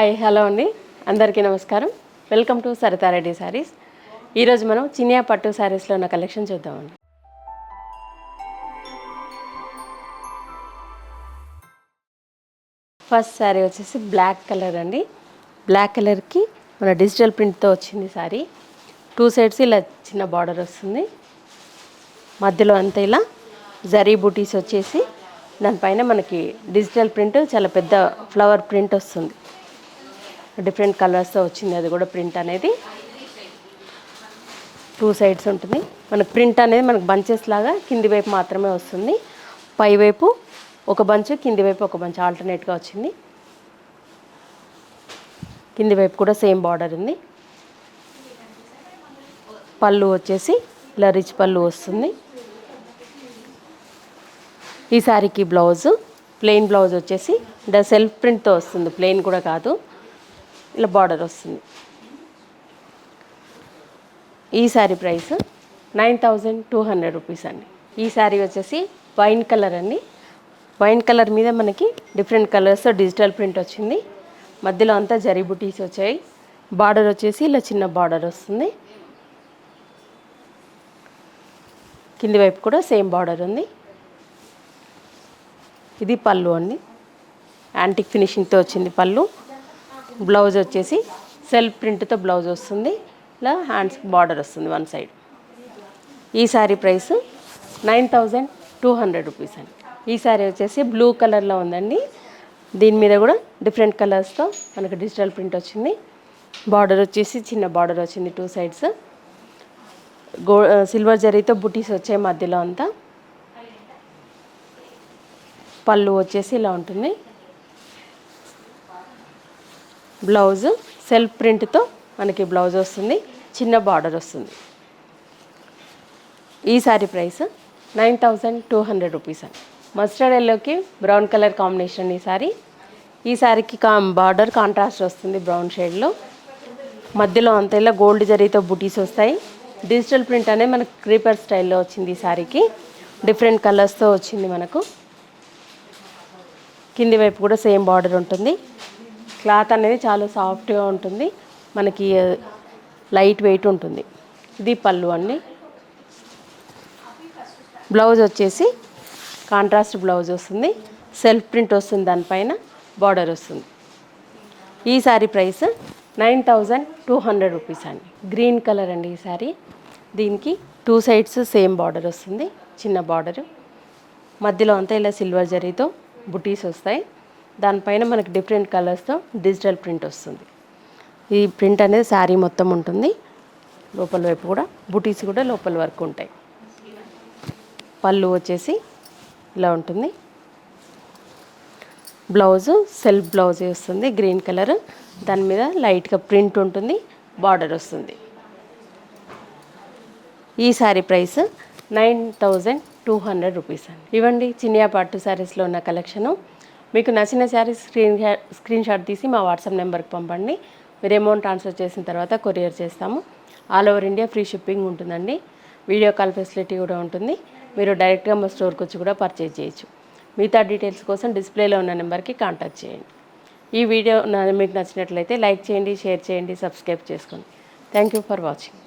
Hi hello అండి, అందరికీ నమస్కారం. Welcome to Saritha Reddy saris. ఈరోజు మనం చినియా పట్టు శారీస్లో ఉన్న కలెక్షన్ చూద్దామండి. ఫస్ట్ శారీ వచ్చేసి బ్లాక్ కలర్ అండి. బ్లాక్ కలర్కి మన డిజిటల్ ప్రింట్తో వచ్చింది శారీ. 2 సైడ్స్ ఇలా చిన్న బార్డర్ వస్తుంది. మధ్యలో అంతా ఇలా జరీ బూటీస్ వచ్చేసి దానిపైన మనకి డిజిటల్ ప్రింట్ చాలా పెద్ద ఫ్లవర్ ప్రింట్ వస్తుంది. డిఫరెంట్ కలర్స్తో వచ్చింది. అది కూడా ప్రింట్ అనేది 2 సైడ్స్ ఉంటుంది. మనకు ప్రింట్ అనేది మనకు బంచెస్ లాగా కింది వైపు మాత్రమే వస్తుంది. పై వైపు ఒక బంచ్, కింది వైపు ఒక బంచ్ ఆల్టర్నేట్గా వచ్చింది. కింది వైపు కూడా సేమ్ బార్డర్ ఉంది. పళ్ళు వచ్చేసి ఇలా రిచ్ పళ్ళు వస్తుంది. ఈ శారీకి బ్లౌజు ప్లెయిన్ బ్లౌజ్ వచ్చేసి ఇలా సెల్ఫ్ ప్రింట్తో వస్తుంది. ప్లెయిన్ కూడా కాదు, ఇలా బార్డర్ వస్తుంది. ఈ శారీ ప్రైస్ 9200 రూపీస్ అండి. ఈ శారీ వచ్చేసి వైన్ కలర్ అండి. వైన్ కలర్ మీద మనకి డిఫరెంట్ కలర్స్ డిజిటల్ ప్రింట్ వచ్చింది. మధ్యలో అంతా జరీ బుటీస్ వచ్చాయి. బార్డర్ వచ్చేసి ఇలా చిన్న బార్డర్ వస్తుంది. కింది వైపు కూడా సేమ్ బార్డర్ ఉంది. ఇది పళ్ళు అండి, యాంటిక్ ఫినిషింగ్తో వచ్చింది పళ్ళు. బ్లౌజ్ వచ్చేసి సెల్ఫ్ ప్రింట్తో బ్లౌజ్ వస్తుంది. ఇలా హ్యాండ్స్కి బార్డర్ వస్తుంది వన్ సైడ్. ఈ శారీ ప్రైస్ 9200 రూపీస్ అండి. ఈ శారీ వచ్చేసి బ్లూ కలర్లో ఉందండి. దీని మీద కూడా డిఫరెంట్ కలర్స్తో మనకు డిజిటల్ ప్రింట్ వచ్చింది. బార్డర్ వచ్చేసి చిన్న బార్డర్ వచ్చింది 2 సైడ్స్. సిల్వర్ జరీతో బుటీస్ వచ్చాయి మధ్యలో అంతా. పళ్ళు వచ్చేసి ఇలా ఉంటుంది. బ్లౌజ్ సెల్ఫ్ ప్రింట్తో మనకి బ్లౌజ్ వస్తుంది. చిన్న బార్డర్ వస్తుంది. ఈ శారీ ప్రైస్ 9200 రూపీస్ అండి. మస్టర్డ్ ఎల్లోకి బ్రౌన్ కలర్ కాంబినేషన్ ఈ శారీకి బార్డర్ కాంట్రాస్ట్ వస్తుంది బ్రౌన్ షేడ్లో. మధ్యలో అంతా ఇలా గోల్డ్ జరీతో బుటీస్ వస్తాయి. డిజిటల్ ప్రింట్ అనేది మనకు క్రీపర్ స్టైల్లో వచ్చింది. ఈ శారీకి డిఫరెంట్ కలర్స్తో వచ్చింది మనకు. కింది వైపు కూడా సేమ్ బార్డర్ ఉంటుంది. క్లాత్ అనేది చాలా సాఫ్ట్గా ఉంటుంది, మనకి లైట్ వెయిట్ ఉంటుంది. ఇది పళ్ళు అండి. బ్లౌజ్ వచ్చేసి కాంట్రాస్ట్ బ్లౌజ్ వస్తుంది. సెల్ఫ్ ప్రింట్ వస్తుంది, దానిపైన బార్డర్ వస్తుంది. ఈ శారీ ప్రైస్ 9200 రూపీస్ అండి. గ్రీన్ కలర్ అండి ఈ శారీ. దీనికి 2 సైడ్స్ సేమ్ బార్డర్ వస్తుంది, చిన్న బార్డరు. మధ్యలో అంతా ఇలా సిల్వర్ జరీతో బుటీస్ వస్తాయి. దానిపైన మనకి డిఫరెంట్ కలర్స్తో డిజిటల్ ప్రింట్ వస్తుంది. ఈ ప్రింట్ అనేది శారీ మొత్తం ఉంటుంది. లోపల వైపు కూడా బుటీస్ కూడా లోపల వరకు ఉంటాయి. పళ్ళు వచ్చేసి ఇలా ఉంటుంది. బ్లౌజు సెల్ఫ్ బ్లౌజ్ వస్తుంది గ్రీన్ కలర్. దాని మీద లైట్గా ప్రింట్ ఉంటుంది, బార్డర్ వస్తుంది. ఈ శారీ ప్రైస్ 9200 రూపీస్ అండి. ఇవ్వండి చినియా పట్టు శారీస్లో ఉన్న కలెక్షను. మీకు నచ్చిన శారీస్ స్క్రీన్ షాట్ తీసి మా వాట్సాప్ నెంబర్కి పంపండి. మీరు అమౌంట్ ట్రాన్స్ఫర్ చేసిన తర్వాత కొరియర్ చేస్తాము. All over India free shipping ఉంటుందండి. వీడియో కాల్ ఫెసిలిటీ కూడా ఉంటుంది. మీరు డైరెక్ట్గా మా స్టోర్కి వచ్చి కూడా పర్చేజ్ చేయొచ్చు. మిగతా డీటెయిల్స్ కోసం డిస్ప్లేలో ఉన్న నెంబర్కి కాంటాక్ట్ చేయండి. ఈ వీడియో మీకు నచ్చినట్లయితే లైక్ చేయండి, షేర్ చేయండి, సబ్స్క్రైబ్ చేసుకోండి. Thank you for watching.